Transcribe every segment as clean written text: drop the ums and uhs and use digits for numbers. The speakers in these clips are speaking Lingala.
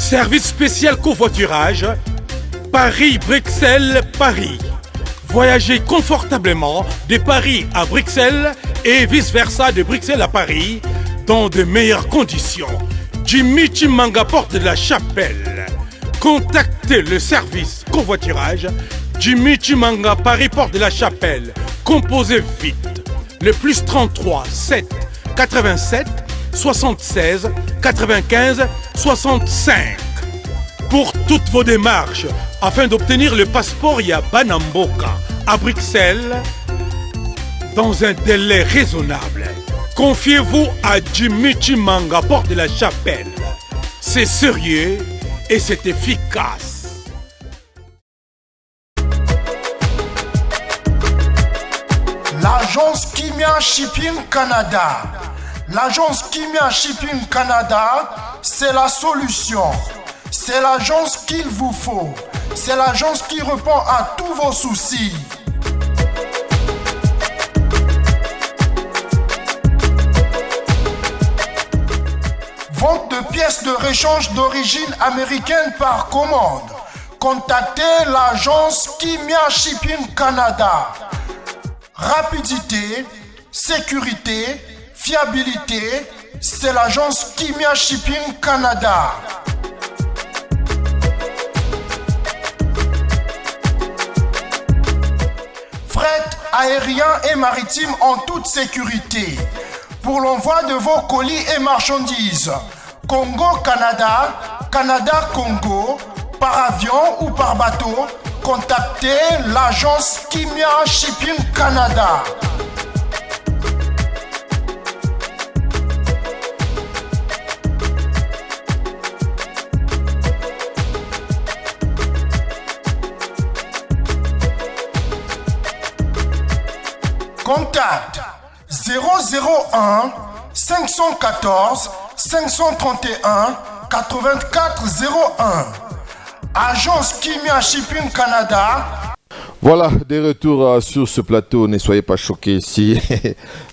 Service spécial covoiturage, Paris-Bruxelles-Paris. Voyagez confortablement de Paris à Bruxelles et vice-versa de Bruxelles à Paris dans de meilleures conditions. Jimmy Chimanga, porte de la Chapelle. Contactez le service covoiturage Jimmy Chimanga, Paris, porte de la Chapelle. Composez vite. Le plus 33 7 87 76 95 65. Pour toutes vos démarches, afin d'obtenir le passeport Banamboka à Bruxelles, dans un délai raisonnable, confiez-vous à Jimmy Chimanga, porte de la Chapelle. C'est sérieux et c'est efficace. L'agence Kimia Shipping Canada. L'agence Kimia Shipping Canada, c'est la solution. C'est l'agence qu'il vous faut. C'est l'agence qui répond à tous vos soucis. Vente de pièces de rechange d'origine américaine par commande. Contactez l'agence Kimia Shipping Canada. Rapidité, sécurité, fiabilité, c'est l'agence Kimia Shipping Canada. Fret aérien et maritime en toute sécurité. Pour l'envoi de vos colis et marchandises, Congo-Canada, Canada-Congo, par avion ou par bateau, contactez l'agence Kimia Shipping Canada. Contact 001 514 531 8401. Agence Kimia Shipping Canada. Voilà, des retours sur ce plateau. Ne soyez pas choqués si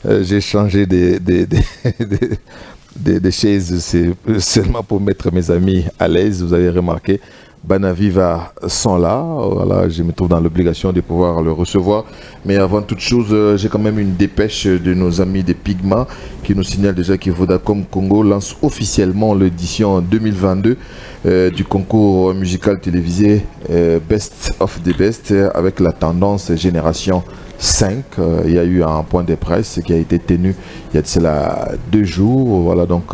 j'ai changé des chaises. C'est seulement pour mettre mes amis à l'aise. Vous avez remarqué, Banaviva sont là. Voilà, je me trouve dans l'obligation de pouvoir le recevoir. Mais avant toute chose, j'ai quand même une dépêche de nos amis des Pygma qui nous signalent déjà que Vodacom Congo lance officiellement l'édition 2022 du concours musical télévisé Best of the Best avec la tendance Génération 5. Il y a eu un point de presse qui a été tenu il y a de cela 2 jours. Voilà, donc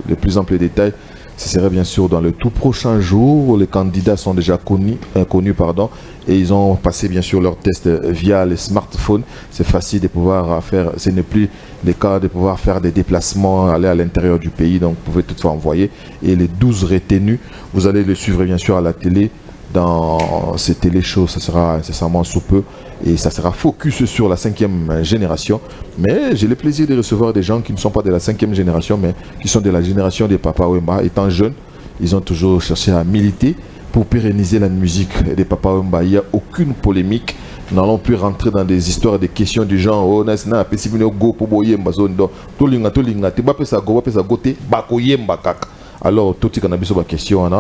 les plus amples détails, ce serait bien sûr dans le tout prochain jour. Les candidats sont déjà connus, et ils ont passé bien sûr leur test via les smartphones. C'est facile de pouvoir faire, ce n'est plus le cas de pouvoir faire des déplacements, aller à l'intérieur du pays, donc vous pouvez toutefois envoyer. Et les 12 retenus, vous allez les suivre bien sûr à la télé, dans ces télé-shows, ça sera incessamment sous peu, et ça sera focus sur la 5e génération. Mais j'ai le plaisir de recevoir des gens qui ne sont pas de la 5e génération, mais qui sont de la génération des Papa Wemba. Étant jeunes, ils ont toujours cherché à militer pour pérenniser la musique des Papa Wemba. Il n'y a aucune polémique. Nous n'allons plus rentrer dans des histoires, des questions du genre oh nasina pesibino go pour boyemba zondo tolinga te ba pesa go te ba ko yemba kaka. Alors tout ce qu'on a besoin de question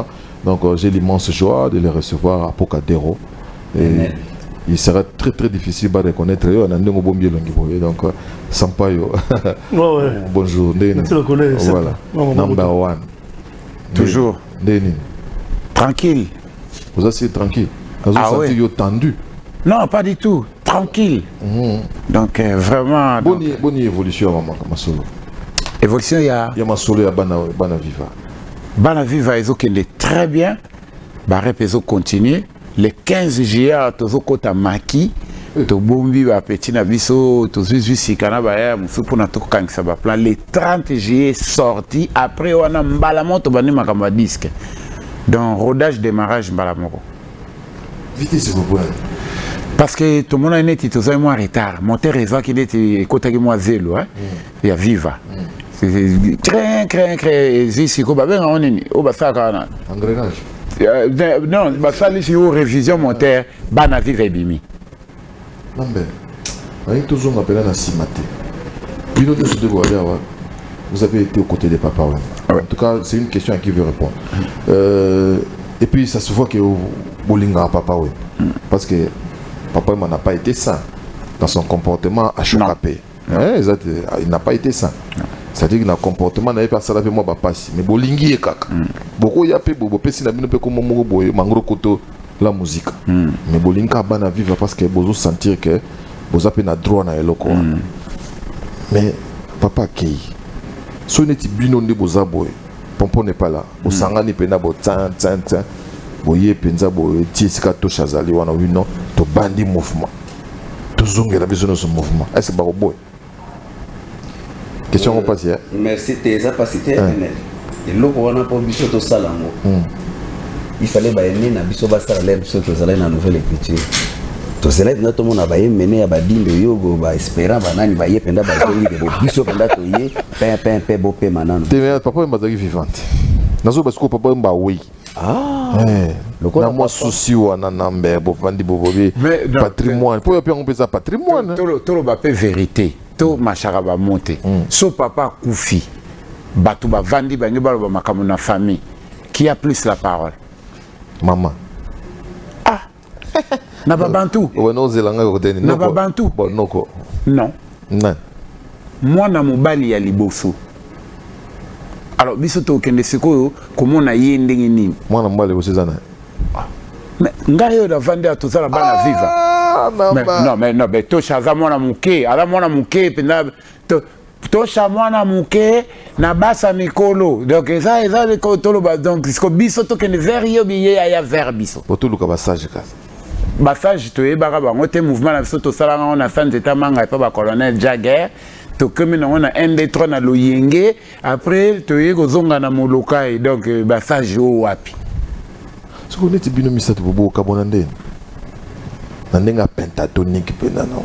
donc j'ai l'immense joie de les recevoir à Pocadero. Et il sera très très difficile de reconnaître donc Sampaio. Bonjour. Voilà. Number one. Toujours. Tranquille. Vous êtes tranquille. Vous avez senti tendu. Non, pas du tout. Tranquille. Donc vraiment. Bonne évolution, maman. Évolution, il y a. Il y a ma solo à Banaviva. Banaviva, ils ont très bien. Barep, ils ont continué. Le 15 juillet, ils ont côté Maki. To bombi ba petit na biso to zuzu kana ba ya musu pona to kankisa ba plan le 30 juillet sorti après on a mbalamo to bani makamba disque. Donc rodage démarrage mbalamoko. Vite s'il vous plaît. Parce que tout le monde a été tout en retard. Mon terrain qui était côté de moi zélo hein. Il y a viva. C'est très ici ko ba ben on est au ba ça kana. Engrenage. Non, ba ça les révision moteur bana vive bimi. Nambe. Ayi toujours m'appeler na simate. Pilote se devoir ya wa. vous avez été aux côtés des papas. Ouais. En tout cas, c'est une question à qui veut répondre. Et puis, ça se voit que Bolinga papa, oui. Parce que papa n'a pas été sain dans son comportement à Chokapé. Il n'a pas été sain. C'est-à-dire que le comportement n'a pas ça avec moi, mais Bolingi est kaka. Beaucoup y a peu, beaucoup si n'a pas comme mangro koto la musique. Mais Bolinga bana vivre parce que vous sentir que vous avez na droit na eloko. Mais papa Kei, si vous êtes bino de vos abois, Pompon n'est pas là. Vous sangani pena bo tan. Vous y penza bo tiesika to chazali wana wino to bandi mouvement. To zongera besoin de ce mouvement. Est-ce que ba boy? Question qu'on passe hier. Merci, t'es capacité éternelle. Et l'eau qu'on a pour biso to salango. Il fallait bailler na biso ba sala biso to sala na nouvelle écriture. To sala na to mona bailler mener ba dindo yogo ba espérant ba nani bailler penda ba zongi de biso penda to yé pe bo pe manano. T'es papa mbazaki vivante. Nazo basko papa mba oui. Na moi souci wana nambe bo vandi bo patrimoine. Pour y on ça patrimoine. Tolo ba pe vérité. To machara ba monter. So papa Koufi. Batu ba vandi ba ngi balo ba makamu na famille. Qui a plus la parole? Maman. Ah. Na babantu. Ouais non zelanga kodeni. Na babantu. Bon noko. Non. Non. Moi na mobali ya liboso. Alors biso to kende sikoyo comment na yende nini? Moi na mobali aussi zana. Mais ngayo da vandi atozala bana viva. Mais to chaza mwana muke, ala mwana muke penda to chamwana muke na basa mikolo. Donc ça le tolo ba donc ce biso to kende vers yo biye ya vers biso. Pour tout le passage ka. Passage to e baka ba ngote mouvement na biso to sala na sans état manga pa ba colonel Jagger. To comme on a un des trois na loyenge après to ye kozonga na molokai donc passage o wapi. Ce qu'on est bino misatu bobo kabonande. Nandenga pentatonique penano.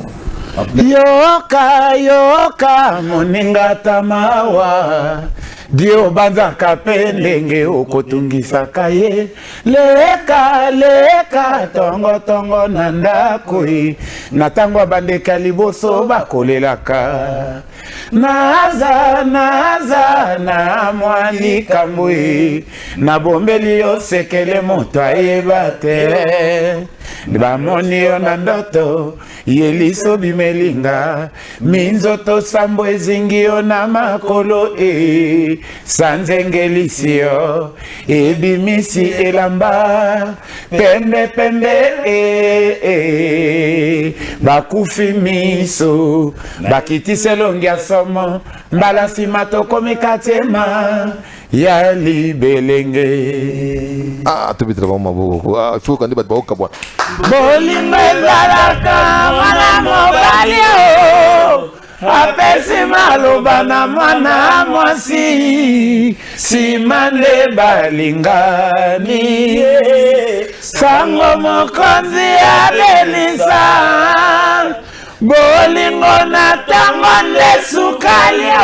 Yoka moninga tamawa Dio banza kapendenge okotungisa kaye leka tongo nandakoi natangwa bandeka liboso bakolelaka naza na mwani kambui na bombeli osekele moto ayeba te bamoni yo na ndoto yeliso bimelinga minzoto sambo ezingi yo na makolo sanzengelisio ebimisi elamba pembe bakufi miso bakitise longi ya somo mbala nsima tokomikatema ya libelenge. Tubitira kwa maboko. Faut kandi bat baoka bwana. Bolingo ezalaka mwana mobali o apesi maloba na mwana mwasi nsima nde balingani sango mokonzi alelisa bolingo na ntango nde sukali o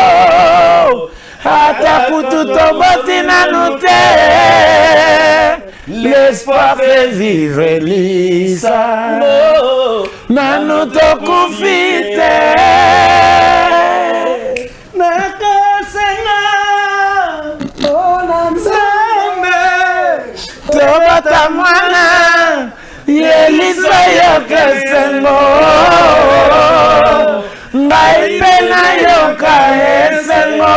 ata kutu toboti nanu te l'espoir fait vivre lisa nanu tokufi te nakasenga mpona nzambe tobata mwana yelisa yoka esengo ngai mpe nayoka esengo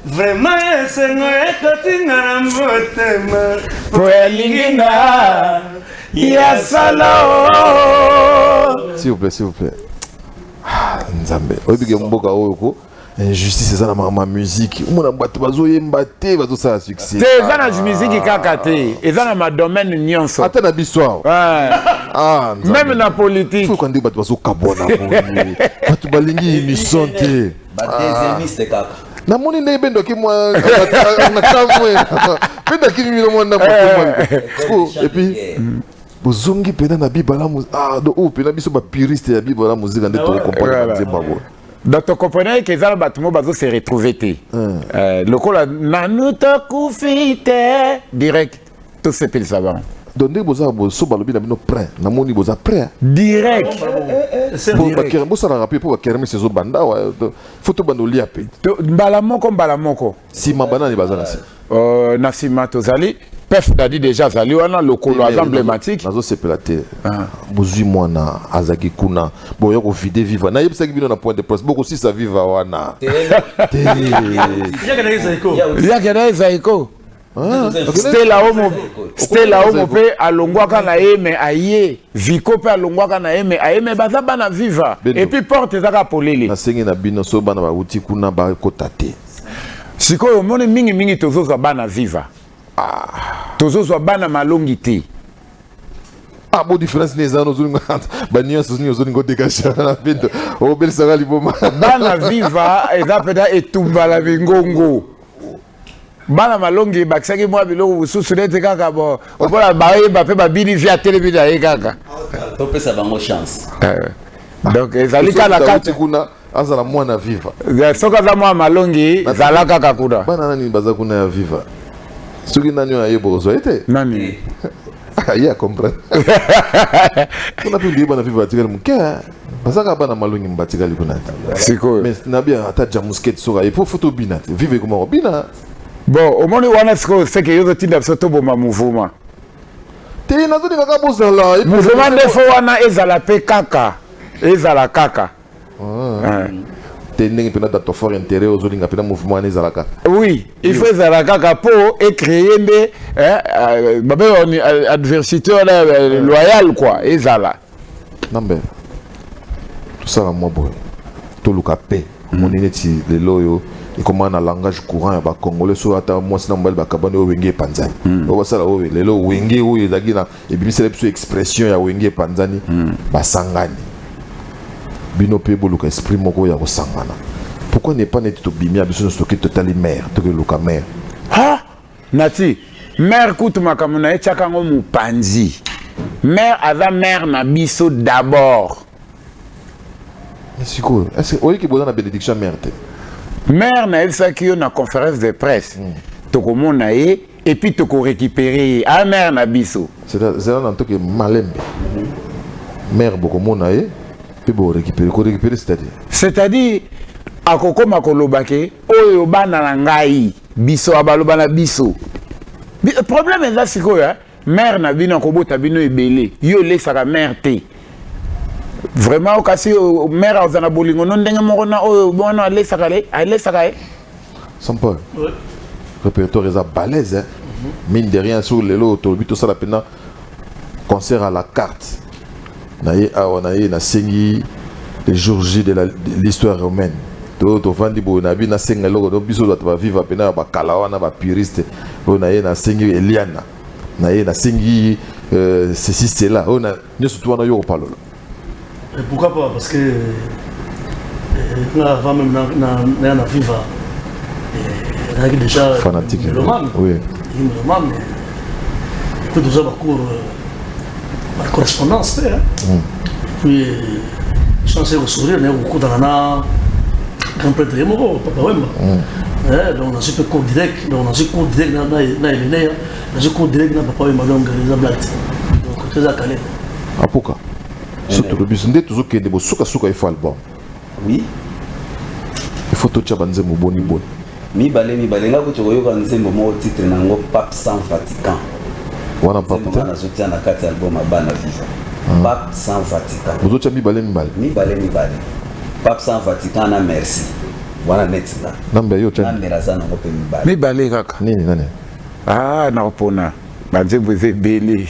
vraiment esengo ekotinga na motema po elinginga ya solo. S'il vous plaît. Nzambe oyebike mboka oyo ko injustice eza na ma musique omona bato bazoyemba te bazosala succès te eza na musique kaka te eza na madomaine nyonso ata na biso même na politique faut kandi bato bazokabwana boye bato balingi unison te badeuxiémiste kaka namoni nde ebendoki mwa na kamwe bendaki mimino mwa na motema et puis bozongi pena na bibala do pena biso bapuriste ya bibala muzika nde tokokomprendre na nzemba boye. Donc tu comprenais que les bâtiments bazo se retrouver le col nanu tokufi te direct tout ce pile savant Donc dès boza boso balobi na bino prêt, na moni boza prêt. Direct. Pour ba kerembo ça rappeler pour ba kerembo ces banda wa photo bando liapé. Mbala moko. Si mabana ni bazana si. Nasima tozali pef dadi déjà zali wana lokolo emblématique. Nazo sepelate. Bozui mwana azaki kuna. Bon yoko vide viva. Na yebisa ki bino na point de presse. Beaucoup si ça viva wana. Yakena Zaiko. Stella Homo pe alongwaka na ye me aye. Viko pe alongwaka na ye me aye me baza bana viva. Et puis porte zaka polele. Na sengi na bino so bana ba uti kuna ba kotate. Sikoyo moni mingi tozozwa bana viva. Tozozwa bana malongi te. Bon différence les ans nous ba nuance nous nous ngo dégager na bindo. O bel sanga liboma. Bana viva ezapeda etumbala bingongo. Bana malongi bakisaki mwa biloko bususu nete kaka bo obola bayeba pe babini via télévision ye kaka to pesa bango chance donc ezali kala kati kuna azala mwana viva soka za mwa malongi zala kaka kuna bana nani baza kuna ya viva soki nani ayebo zo ete nani ya comprendre kuna pe bana viva tikali muke basaka bana malongi mbatikali kuna siko mais na bien ata jamusket soka il faut photo binate vive comme robina. Bon, au moins, on a ce que vous avez dit de mouvement. Mouvement de fois, on a ezala pe kaka. Ezala kaka. Oui, il faut ezala kaka pour créer des adversités loyales, quoi. Ezala. Non, mais tout ça, moi, tout le capé, mon ineti, les loyaux. Et comment un langage courant ya ba congolais so ata moi sina mbali ba kabane o wenge panzani o basala o lelo wenge o ezagina et puis c'est la expression ya wenge panzani ba sangani bino pe boluka esprit moko ya ko sangana pourquoi ne pas net to bimia biso so ke totali mère to ke luka mère ha nati mère kutuma kamuna echaka ngo mupanzi mère ava mère na biso d'abord est-ce que o yiki bodana bénédiction mère te mère na efaki yo na conférence de presse tokomona ye et puis toko récupérer a mère na biso c'est là dans que malembe mère bokomona ye puis bo récupérer c'est-à-dire akokoma kolobake oyo bana na ngai biso abaloba na biso problème est là sikoyo mère na bino kobota bino ebele yo lesaka mère te vraiment kasi mère azana bolingo non ndenge moko na oyo bona alesaka sans pas répertoire est balèze mine de rien sur lelo tolobi to sala pena concert à la carte na ye awana ye na sengi les jours J de l'histoire romaine to vandi bo na bi na senga loko do biso ba vivre pena ba kalawana ba puriste na ye na sengi Eliana na ye na sengi ceci c'est là on a ne surtout na yo parlo. Et pourquoi pas? Parce que avant même na Viva, il y a déjà fanatique. Oui. Mais écoute déjà ma correspondance, puis je suis censé sourire, mais beaucoup dans la grand prêtre de Moro, Papa Wemba. Donc on a su cours direct, donc on a su cours direct dans l'Élé, on a su cours direct dans Papa Wemba, donc les ablates. Donc très calé. Ah pourquoi? Surtout le bus, on toujours qu'il y a des souka il faut album. Oui. Il faut tout chabanze mo boni bon. Mi balé nga ko choyo ka nzembo mo titre nango Pape sans Vatican. Wana Pape ta. Na sotia na kati album abana Viva. Pape sans Vatican. Vous autres mi balé. Pape sans Vatican na merci. Wana netinga. Namba yo cha. Na meraza na ko pe mi balé kaka. Nini nani? Ah na opona. Banzembo ezebele.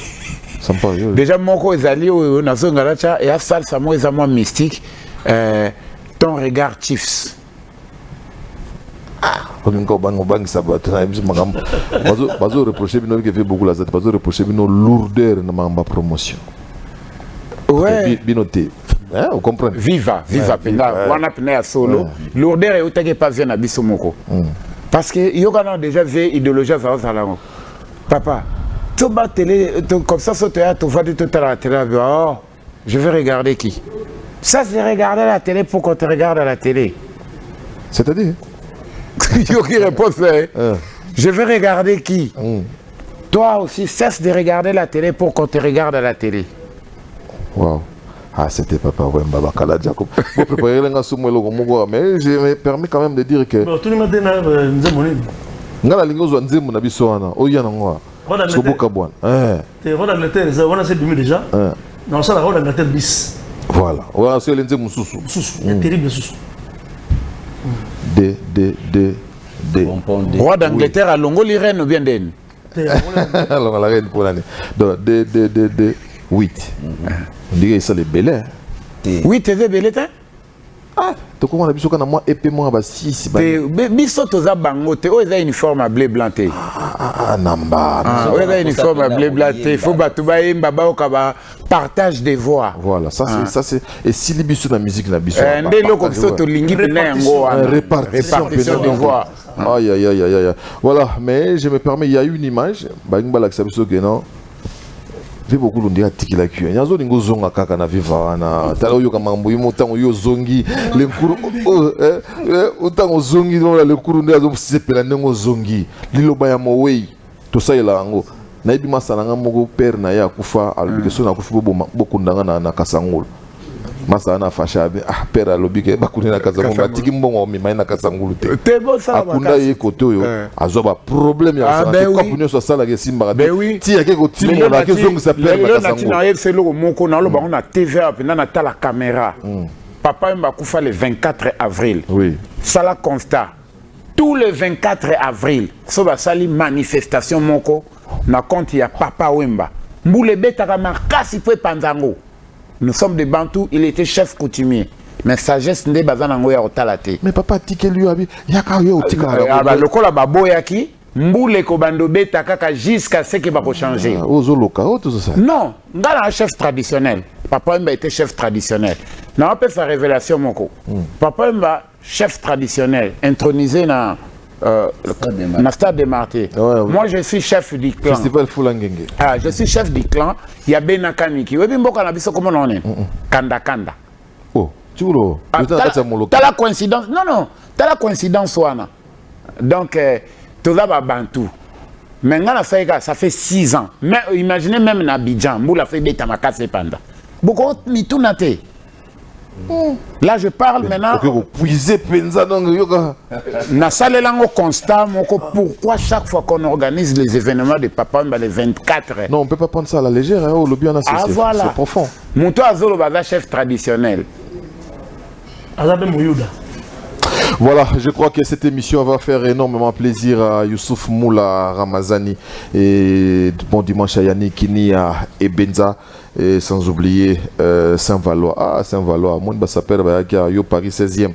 Déjà, mon ezali on a zonga là et à ça ça moi est mystique. Ton regard Chiefs. On encore bang sabat na biso magambo. Bazo reprocher bino que fait beaucoup la zate, bazo reprocher bino lourdeur na mamba promotion. Ouais. Binoté. Hein, vous comprenez? Viva penda, wana pena ya solo. Lourdeur et otake pas vient na biso moko. Parce que yo kana déjà vu idéologie za zalango. Papa tout bas télé, comme ça, tu vas dire tout à la télé. Oh, je vais regarder qui? Ça, c'est regarder la télé pour qu'on te regarde à la télé. C'est-à-dire? Il y a qui répond, je vais regarder qui? toi aussi, cesse de regarder la télé pour qu'on te regarde à la télé. Waouh. Ah, c'était Papa Wemba Bakala Jacob. Vous préparez les gars mais je me permets quand même de dire que. Tout le monde est là, Ngala lingozo nzembo na biso wana. Oya na ngwa. Soboka bwana. Tu es en Angleterre, on a cette demi déjà. Non, ça, on a Angleterre bis. Voilà. Voilà, c'est l'enzembo susu. Susu, c'est terrible susu. D. Roi d'Angleterre à Longo l'Irène ou bien d'En. Alors, la reine pour l'année. Donc, D. 8. On dirait ça les bélets. Oui, tu es belé, hein? Ah, tu comprends, biso kana moi épée moi ba 6 ba. Biso toza bango te, o eza uniforme à bleu blanc te. Namba. O eza uniforme à bleu blanc te, faut ba tuba yemba ba okaba partage des voix. Voilà, ça c'est et si les biso na musique na biso. Ndé loko biso to lingi pena yango répartition des voix. Aïe. Voilà, mais je me permets, il y a une image, ba ngba ça biso que non. Fait beaucoup de gens qui la cuire. Il y a des gens qui ont kaka na viva na. Talo yo kama mbuyi motango yo zongi le kuru otango zongi le kuru ndazo sepela nengo zongi. Liloba ya mowei to sayela ngo. Na ibi masala nga moko père na ya kufa alobike so na kufa bokundanga na kasangolo. Masa na fasha père alobike bakuni na kasangolo batiki mbongo mima na kasangolo te. Te bo ça ba. Akunda ye koto yo azoba problème ya santé ko punyo so sala ke simba ti ya ke ko timo la ke zongo sa père na kasangolo. Na yel selo moko na lo ba na TVA pe na ta la caméra. Papa mba kufa le 24 avril. Oui. Sala constat. Tous les 24 avril, so ba sali manifestation moko na compte ya Papa Wemba. Mbule betaka makasi pe panzango. Nous sommes des Bantous, il était chef coutumier. Mais sagesse n'est pas dans le rotalate. Mais papa tike lui abi yaka yo tika la lokola baboyaki mbule ko bando beta kaka jusqu'à ce que va changer. Ozoloka tout ça. Non, ngala chef traditionnel. Papa Mba était chef traditionnel. Na peut faire révélation moko. Papa Mba chef traditionnel intronisé na Stade de Martyrs. Moi, je suis chef du clan. Festival Fulangenge. Ah, je suis chef du clan. Il y a Benakaniki. Oui, bien, beaucoup de comment on est. Kanda. Oh, tu vois. T'as la coïncidence. Non. T'as la coïncidence, Wana. Donc, tout ça va Bantou. Maintenant, ça fait 6 ans. Mais imaginez même en Abidjan, Moula fait des tamakas et panda. Beaucoup de tout naté. Là, je parle maintenant. Na salle lango constat, pourquoi chaque fois qu'on organise les événements de Papa Mba les 24. Non, on ne peut pas prendre ça à la légère. Hein, le bien voilà. C'est profond. Mouto Azolo Baza, chef traditionnel. Voilà, je crois que cette émission va faire énormément plaisir à Youssouf Moula Ramazani et bon dimanche à Yannick Kini et Benza. Et sans oublier Saint-Valois. Ah, Saint-Valois. Moi, je s'appelle Yo Paris 16e.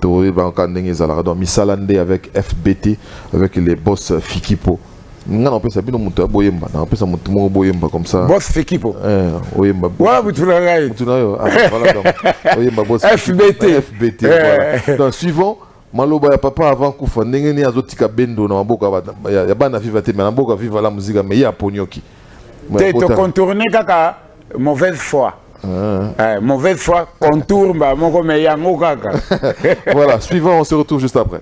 Donc, Misalande avec FBT, avec les boss Fikipo. On peut s'appeler Mouta Boyemba. On peut s'appeler Boyemba comme ça. Boss Fikipo. Oyemba. Ouais, vous trouvez. FBT. Voilà. Donc, suivant. Maloba ya papa avant kufa ndenge ni azotika bendo na maboka ya bana viva te mais na maboka viva la musique mais ya ponyoki. Te contourner kaka mauvaise foi. Mauvaise foi, contourne, Voilà, suivant, on se retrouve juste après.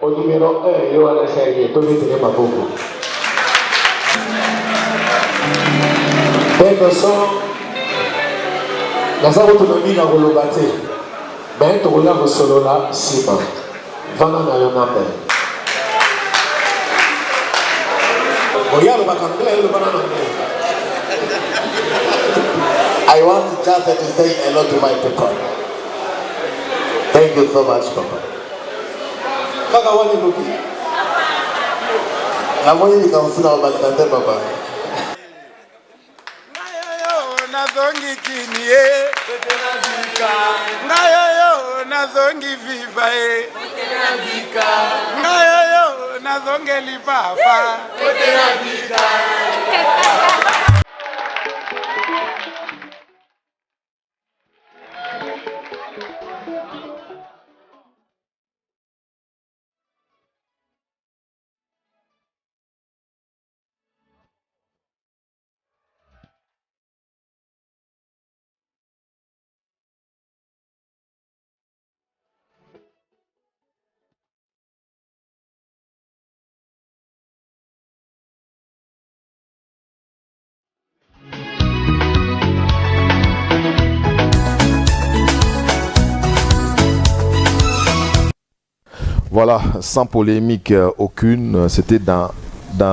Au numéro 1, Yohann Essayé, Tomitele Maboko. Bendoso, naza autonomie na koloba te, me tokoya kosolola nsima vanda na yo na mbele. Oya alobaka anglais, olobana na anglais. I want just to say hello to my people. Thank you so much, Papa. Kaka wani luki. Na moyo nikamfuna wabatante Papa. Nazongi kinie, ngayoyo nazongi viva ngayoyo nazongeli papa. Voilà, sans polémique aucune, c'était dans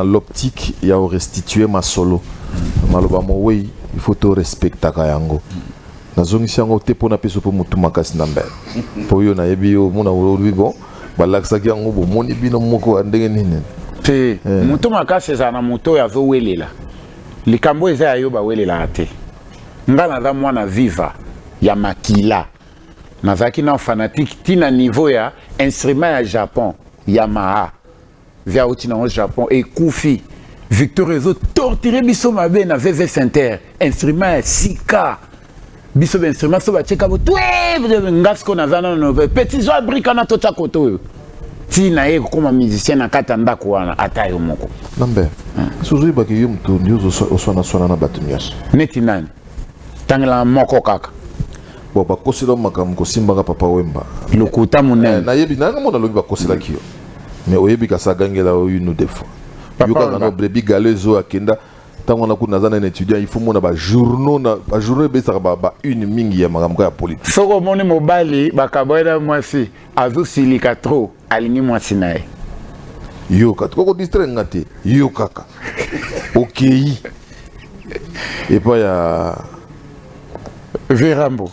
l'optique, il y a restitué ma solo. Malobamo, oui, il faut te respecter Kayango. Nazongi yango te pona peso po mutu makasi na mbele. Po yo na yebi yo mona wolobi bon, balakisa yango bo moni bino moko andenge nini. Te mutu makasi za na muto ya zo welela. Likambo eza yo ba welela ate. Ngana za mwana viva ya makila. Nazaki na fanatique tina niveau ya instrument ya Japon Yamaha via utina au Japon et Koufi Victor Rezo torturé biso mabe na VVS Inter instrument ya Sika biso ba instrument so ba cheka bo twe ngasko na zana no petit joie brikana to cha koto tina ye koma musicien na kata ndako wana atayo moko nambe suzu ba ki yum to news osona na batumias neti nani tangela moko kaka bon bakosela makambo kosimbaka Papa Wemba lokuta monene na yebi na mona lobi bakosela kiyo mais oyebi kasa gangela une des fois yoka na brebi galezo akenda tango na kuna zana étudiant il faut mona ba journaux na ba journaux besa ba une mingi ya makambo ya politique soko moni mobali bakaboyela mwasi azu silika trop alingi mwasi nae yo katoko distraire ngate yo kaka okei et pas ya Vérambo.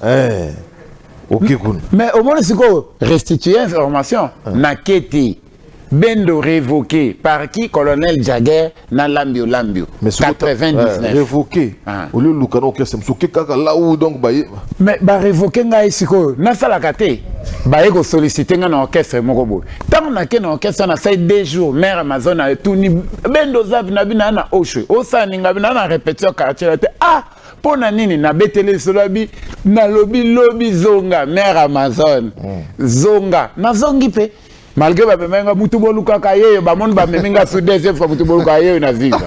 Ok, cool. Mais au moins, c'est quoi restituer information. Naketi, Bendo révoqué par qui colonel Jagger na Lambio. Mais 99. Révoqué. Au lieu de l'Ukano, c'est souké kaka là où donc bah. Mais bah révoqué nga isiko. Na sala kate. Bah ego sollicité nga na orchestre mokobo. Tant na ke na orchestre na sai 2 jours. Mère Amazon a tout ni Bendo zav na bina na oshwe. Osa ninga bina na répétition quartier ah. Pona nini na betele solabi na lobi zonga mère Amazon zonga na zongi pe malgré ba memenga mutu boluka ka yeyo ba mon ba memenga su deuxième fois mutu boluka yeyo na viva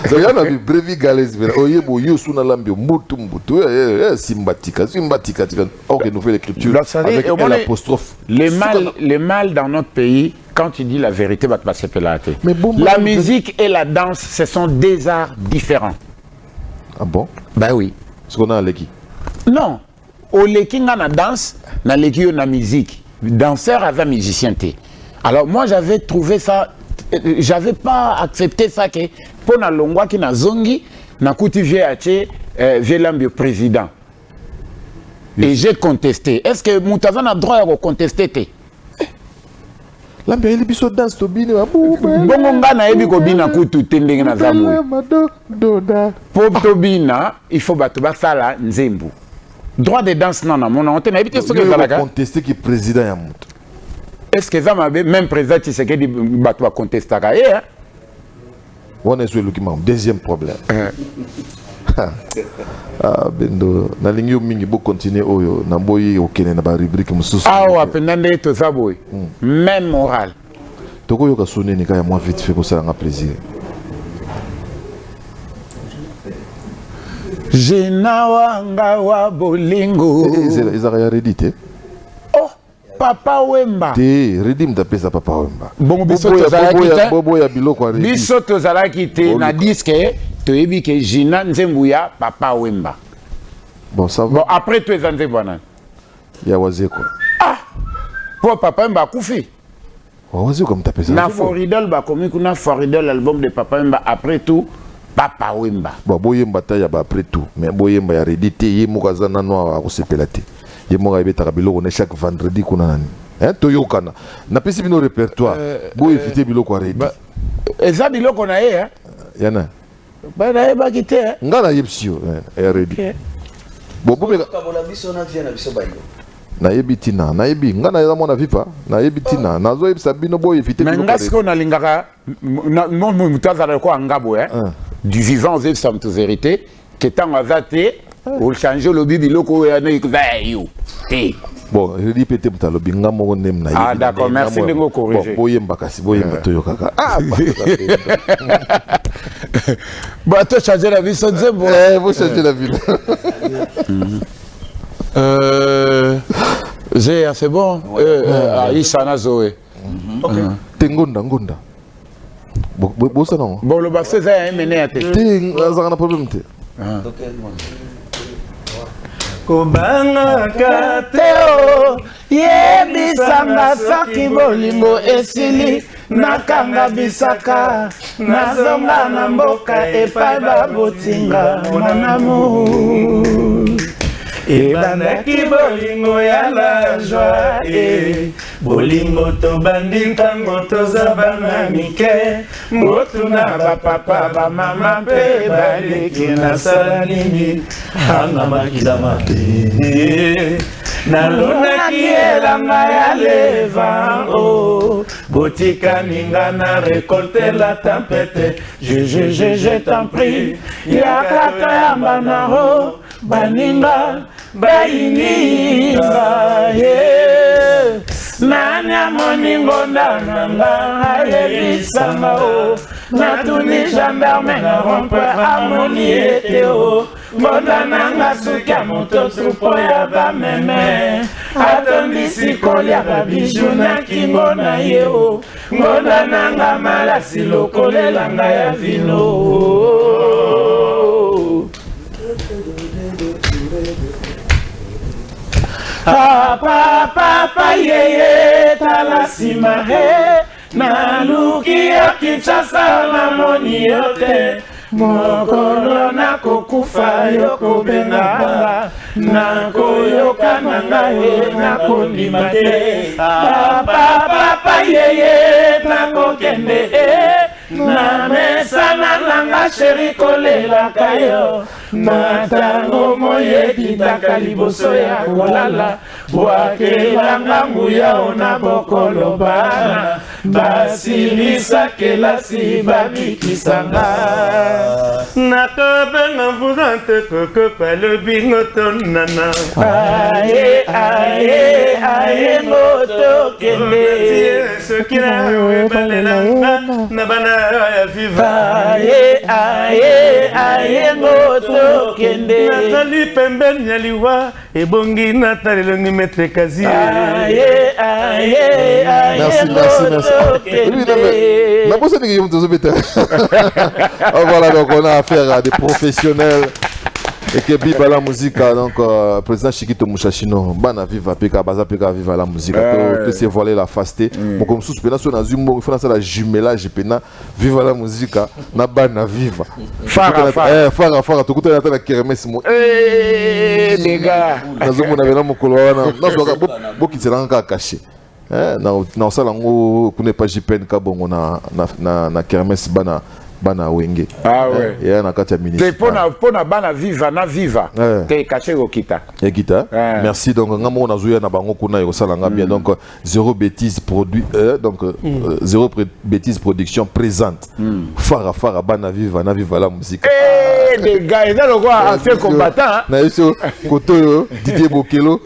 zoya na brevi galès vera oyebo yo suna lambio mutu simbatika ok nouvelle écriture avec l'apostrophe le mal dans notre pays quand tu dis la vérité va te passer pelate la musique et la danse ce sont des arts différents. Ah bon? Ben oui. Ce qu'on a à l'équipe? Non. Au leki nga na danse, na leki yo na musique. Danseur avec musicien té. Alors moi j'avais trouvé ça, j'avais pas accepté ça que pour na longwa ki na zongi, na kuti vie ache vie lambio président. Et j'ai contesté. Est-ce que Moutavan a droit à contester té? Lambio il biso danse to bini wa bu. Bongo nga na ebi ko bina kutu tendenge na zabu. Pour Tobina, il faut battre sala nzembu. Droit de danse non mon on t'a évité ce que ça là. Contester qui président ya mutu. Est-ce que ça m'a même président Tshisekedi battre contester ka eh? On est sur le document. Deuxième problème. Ah Bendo na lingi mingi bo continuer oyo na boyi okene na ba rubrique mususu. Ah wa pendande to saboy. Même moral. Toko yoka sonné ni ka ya moi vite fait ko ça nga plaisir. Jenawanga wa bolingo. Ils ont réédité. Oh, Papa Wemba. Té, redim da pesa Papa Wemba. Bon biso tozalaki te. Bobo ya biloko redim. Biso tozalaki te na disque toyebi ke Jina Nzembu ya Papa Wemba. Bon ça va. Bon après tu es Nzembu bana. Ya waze quoi. Ah. Pour Papa Wemba kufi. Waze comme ta pesa. Na Foridol ba komi kuna Foridol album de Papa Wemba après tout Papa Wemba. Bon, Boyemba ta ya ba après tout, mais Boyemba ya rédité ye mokaza na noa ko sepelate. Ye moka ebeta kabilo on chaque vendredi kuna nani. Hein toyokana. Na pesi bino répertoire. Boy éviter biloko rédité. Eza biloko na ye hein. Yana. Ba na ye ba kité. Ngana yepsio rédité. Bon bomeka kabola biso na vie na biso bayo. Na yebitina, na yebi ngana ya mona vipa, na yebitina, nazo yebisa bino boy éviter biloko. Mais ngasko na lingaka non mutaza ko ngabo hein. Du vivant zef sam to vérité que tant azate ou changer le bibi loko ya ne yo. Bon, je dis peut-être que le ngamo nem na. Ah d'accord, merci de me corriger. Boyemba kasi boyemba toyokaka. Ah bah toi changer la vie ça bon. Vous changer la vie. C'est bon. Isana Zoé. OK. Tengonda ngonda. Bosa non. Bon le bassin ça a mené à tête. Ça a problème te. Kobanga kateo yebisanga soki bolingo esili nakanga bisaka nazonga na mboka epai babotinga monamo ebandaki bolingo ya la joie bolingo tobandi ntango toza bana mike botuna bapapa bamama mpe baleki nasala nini anga makidama te nalonaki elanga ya leva botikani nga na récolter la tempête je t'en prie yakata ya banaro baninga bayininga nani amoningo ndananga ayebisanga natuni gendarme na rompe amoni ete ngonda nanga suki ya moto trupo ya bameme atondisi kolia babiju na kingo na ye ngonda nanga malasi lokolelanga ya vino papa yeye tala nsima naluki ya Kinshasa namoni yo te mokolo nakokufa yo kobenganga nakoyoka na ngai nakondima te papa yeye nakokende na mesa na nanga sheri kolelaka yo matango moyebitaka liboso ya kolala bwakelanga nguya ona bokoloba basilisa kelasi babikisanga nakobenga mvuzante kokopa lobingo tonana aye ngotokende soki nayo ebalelanga na bana ya viva aye ngotokende natali pembeni ya liwa ebongi natalelongi metre kazi voilà, donc on a affaire à des professionnels et que biba la musique donc président Chikito Mushashino bana viva peka baza peka viva la musique to se voiler la fasté mon comme sous pena so na zumbo il faut ça la jumelage pena viva la musique na bana viva fara to kuta na kermesse mo les gars na zomo na bela mokolo wana na bokitsela nka caché na osala ngo kune pa jipen ka bongo na kermesse bana wenge ya na kati ya ministre pona bana viva na viva te caché okita ekita merci donc ngamo na zuya na bango kuna yo sala ngambia donc zéro bêtise produit donc zéro bêtise production présente fara bana viva na viva la musique les gars ils ont quoi ancien combattant na eso koto Didier Bokelo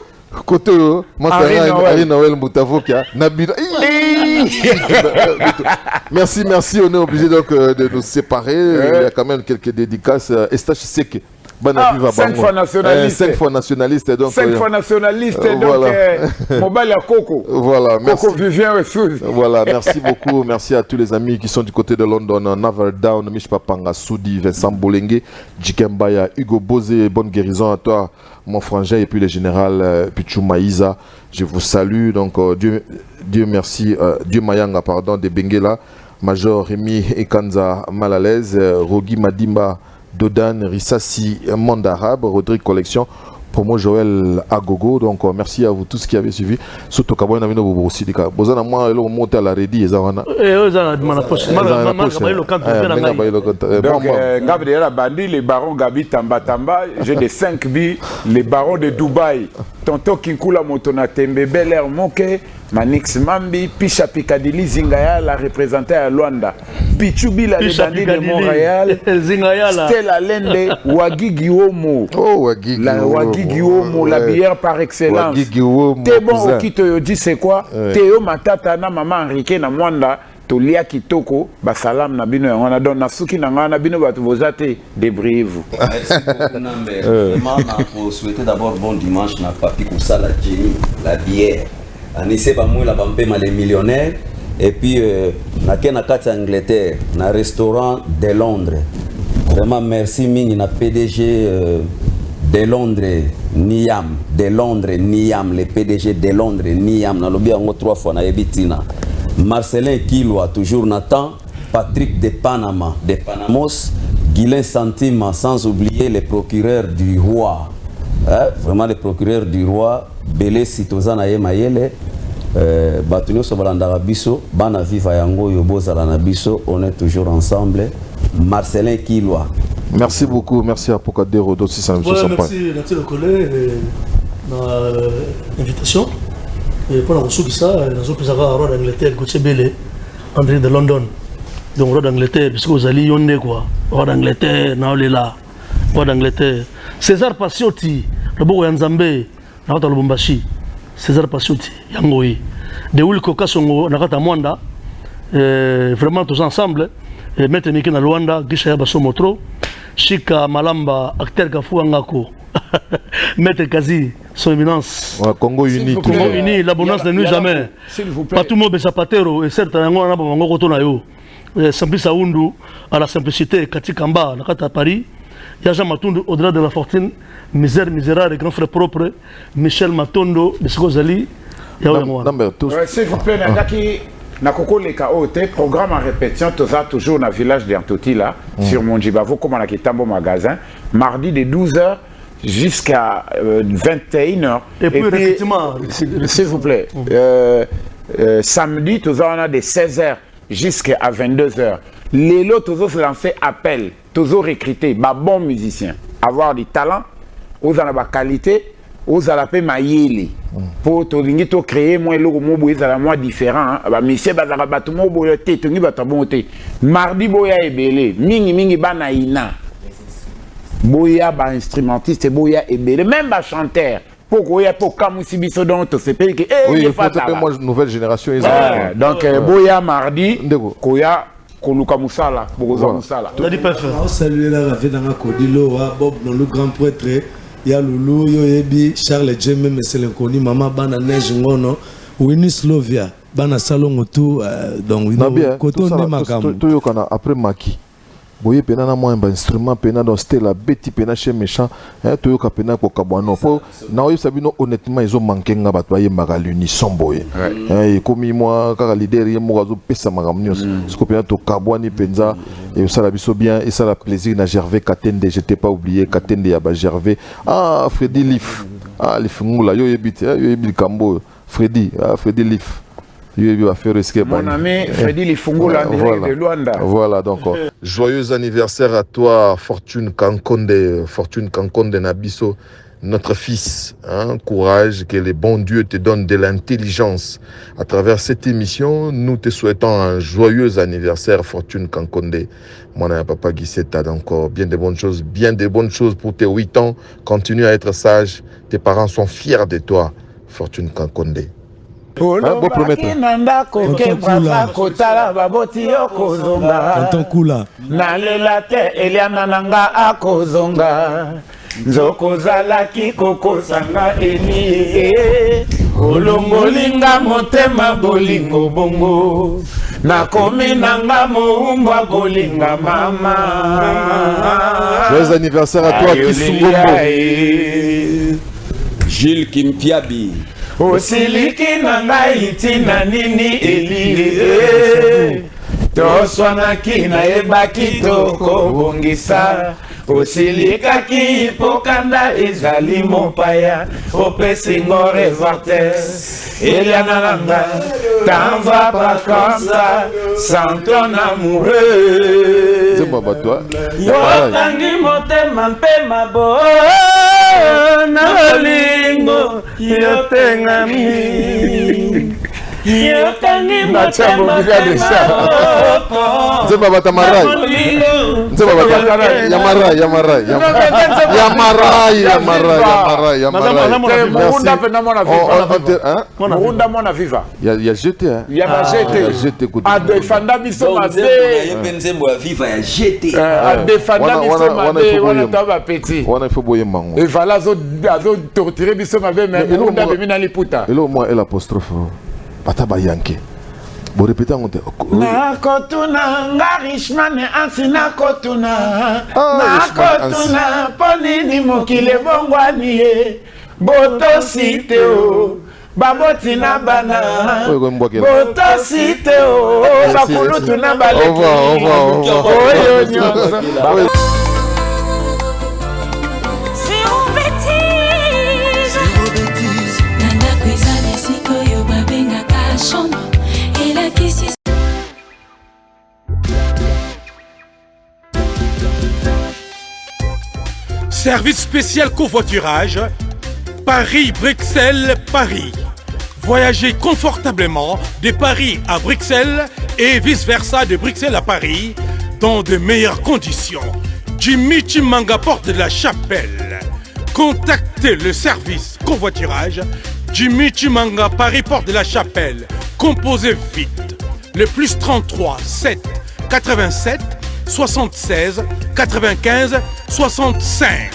Koto, Marie Noël Moutavokia, Nabila. Merci, on est obligé donc de nous séparer. Il y a quand même quelques dédicaces. Estache Seke. 5 fois nationaliste. 5 fois nationaliste. Donc, 5 fois nationaliste. Donc, Mobile à Coco. Voilà, merci. Coco Vivien Ressources. Voilà, merci beaucoup. Merci à tous les amis qui sont du côté de London. Naval Down, Mishpa Panga, Soudi, Vincent Bolenge, Jikembaya, Hugo Bozé. Bonne guérison à toi, mon frangin, et puis le général Pichou Maïza. Je vous salue. Donc, Dieu merci, Dieu Mayanga, pardon, de Benguela. Major Rémi Ekanza Malalaise, Rogi Madimba Dodan Rissassi Mandarabe, Rodrigue Collection, Promo Joël Agogo. Donc merci à vous tous qui avez suivi. Surtout quand vous avez aussi dit que vous avez monté à la rédie et ça va. Donc Gabriel Bandi, les barons Gabi Tamba Tamba, j'ai des 5 billes, les barons de Dubaï, Tonto Kinkula Motona Tembe Bel Air Moke, Manix Mambi, Picha Picadilly Zingaya, la représentée à Luanda, Pichubi la Bandi de Montréal, Stella Lende, Wagigi Omo, Wagigi Omo, la bière par excellence. T'es bon au qui te dit c'est quoi? Théo Matata na maman Enrique na Mwanda. Tolia Kitoko, Basalam Nabino, on a donné Nasuki Nabino, vous êtes débriez-vous. Merci beaucoup, Namber. Vraiment, souhaiter d'abord bon dimanche, na papi Koussa, la Jenny, la bière. Anissé Bamou, la Bampema, les millionnaires. Et puis, na Kati Angleterre, na restaurant de Londres. Vraiment, merci Ming, na PDG de Londres, Niam, de Londres, Niam, les PDG de Londres, Niam, na lobby en 3 fois, na Ebitina. Marcelin Kilwa, toujours Nathan, Patrick de Panama, de Panamos, Guylain Santima, sans oublier les procureurs du roi. Vraiment les procureurs du roi, Belé Sitozana Mayele, Batunio Sobalandara Bisso, Bana Viva Yango, Yobo Zalana Bisso, on est toujours ensemble. Marcelin Kilwa. Merci beaucoup, merci à Pocadero aussi, ça me fait merci Nathalie Collet, l'invitation. Et pour la ressource, nous avons un roi d'Angleterre, Gauthier Bélé, André de London. Donc, roi d'Angleterre, puisque vous allez y quoi. Roi d'Angleterre, Naolela, roi d'Angleterre. César Passiotti, le beau Yanzambé, Nakata Lubumbashi. César Passiotti, Yangoï. De Wilko Kasongo, Nakata Mwanda. Vraiment tous ensemble. Maître Miki na Luanda, Gisha Yabaso Motro. Chika Malamba, acteur Kafu Angako. Maître Kazi, son éminence. Congo uni. Congo uni, l'abondance ne nuit jamais. Pas tout le monde Zapatero, et certes, on a un cotonayo. Simplice Aoundou, à la simplicité, Kati Kamba, Nakata Paris. Yaja Matondo, au-delà de la fortune, misère, misérable, grand frère propre, Michel Matondo, de Skozali. S'il vous plaît, Nandaki, Nakoko Leka Ote, programme en répétition, toujours dans le village d'Antoti, là, sur Mondjibavo, comme on a quitté mon magasin, mardi de 12h. Jusqu'à 21h. Et puis, effectivement, s'il vous plaît, samedi, on a de 16h jusqu'à 22h. Les lots, toujours se lancer appel, toujours recruter, bons musiciens, avoir du talent, aux la qualité, aux la paix maïli. Pour to créer moins logo mobo ezala moins différent, ba monsieur bazaka batu mobo te tongi batu bonté. Mardi boya ebele, mingi bana ina. Boya ba instrumentiste, boya ebele, même ba chanteur. Pourquoi pour Kamusi Biso dans tout ce pays que oui, moi nouvelle génération donc boya mardi koya koluka musala boza musala. On a dit pas faire. Saluer la rafé dans Kodilo Bob dans le grand prêtre. Il y a Loulou, Yoebi, Charles Djemé, mais c'est l'inconnu, Maman Bana Neige Ngono, Winnie Slovia, Bana Salon tout, donc Koto Nemakam. Après Maki. Boye pena na mo un instrument pena dans stela beti pena chez méchant to ka pena ko kabano po na oyo sabino honnêtement ils ont manqué nga bato baye magali unison boye comme moi ka leader ye mo gazo pesa magamnios ce ko pena to kabwani penza et ça la biso bien et ça la plaisir na Gervais Katende, j'étais pas oublié Katende ya ba Gervais Freddy Lif Lif ngula yo yebi kambo Freddy Lif. Mon ami Freddy Lifungola de Luanda. Voilà donc. Joyeux anniversaire à toi, Fortune Kankonde Nabiso, notre fils. Courage, que les bons dieux te donnent de l'intelligence. À travers cette émission, nous te souhaitons un joyeux anniversaire, Fortune Kankonde. Mon ami papa Guisseta, donc bien de bonnes choses pour tes 8 ans. Continue à être sage. Tes parents sont fiers de toi, Fortune Kankonde. Tonton Kula nalela te eliana nanga akozonga nzokozalaki kokosanga eni olongolinga motema bolingo bongo nakomi nanga moumbwa bolinga mama. Joyeux anniversaire à toi Kisungombo. Gilles Kimpiabi. Osiliki na ngai tina nini eli toswanaki nayebaki tokobongisa osilikaki pokanda ezali mopaya opesingo resorte eliana nanga t'en vas pas comme ça sans ton amoureux yokangi motema mpe mabo na bolingo yotengami yokangi motema mpe maboko Nzemba batamarai. Nzemba batamarai. Yamarai. Murunda mona viva. Il y a jeté. Il y a jeté. A defanda biso mabe. Nzembo ya viva ya jeté. A defanda biso mabe wana taba petit. Wana faut boyer mango. Et voilà zo torturer biso mabe mais murunda bemi na liputa. Elo moi el apostrophe. Bataba yanke. Bon répétez en compte. Nakotuna Richman ansi nakotuna nakotuna ponini mokile bongwani ye boto site o baboti na bana boto site o bakulutu na baleki oyo nyonso. Service spécial covoiturage, Paris-Bruxelles-Paris. Voyagez confortablement de Paris à Bruxelles et vice-versa de Bruxelles à Paris dans de meilleures conditions. Jimmy Chimanga, porte de la Chapelle. Contactez le service covoiturage Jimmy Chimanga, Paris, porte de la Chapelle. Composez vite. Le plus 33 7 87 76 95 65.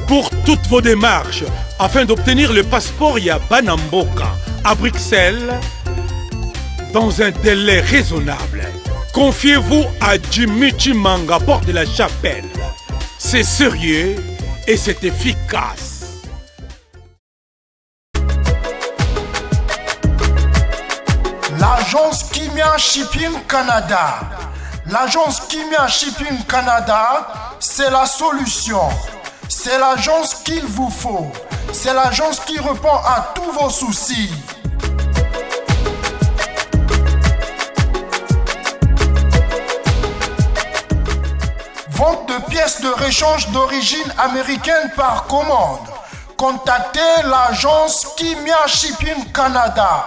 Pour toutes vos démarches, afin d'obtenir le passeport Banamboka à Bruxelles, dans un délai raisonnable, confiez-vous à Jimmy Chimanga, porte de la Chapelle. C'est sérieux et c'est efficace. L'agence Kimia Shipping Canada. L'agence Kimia Shipping Canada, c'est la solution. C'est l'agence qu'il vous faut. C'est l'agence qui répond à tous vos soucis. Vente de pièces de réchange d'origine américaine par commande. Contactez l'agence Kimia Shipping Canada.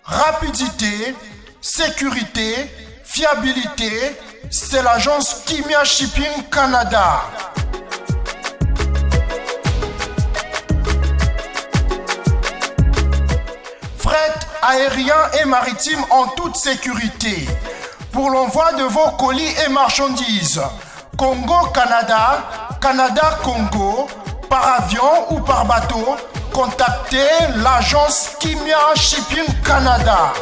Rapidité, sécurité, fiabilité, c'est l'agence Kimia Shipping Canada. Fret aérien et maritime en toute sécurité. Pour l'envoi de vos colis et marchandises, Congo-Canada, Canada-Congo, par avion ou par bateau, contactez l'agence Kimia Shipping Canada.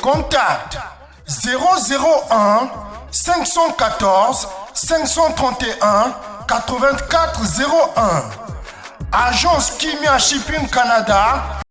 Contact 001 514 531 8401. Agence Kimia Shipping Canada.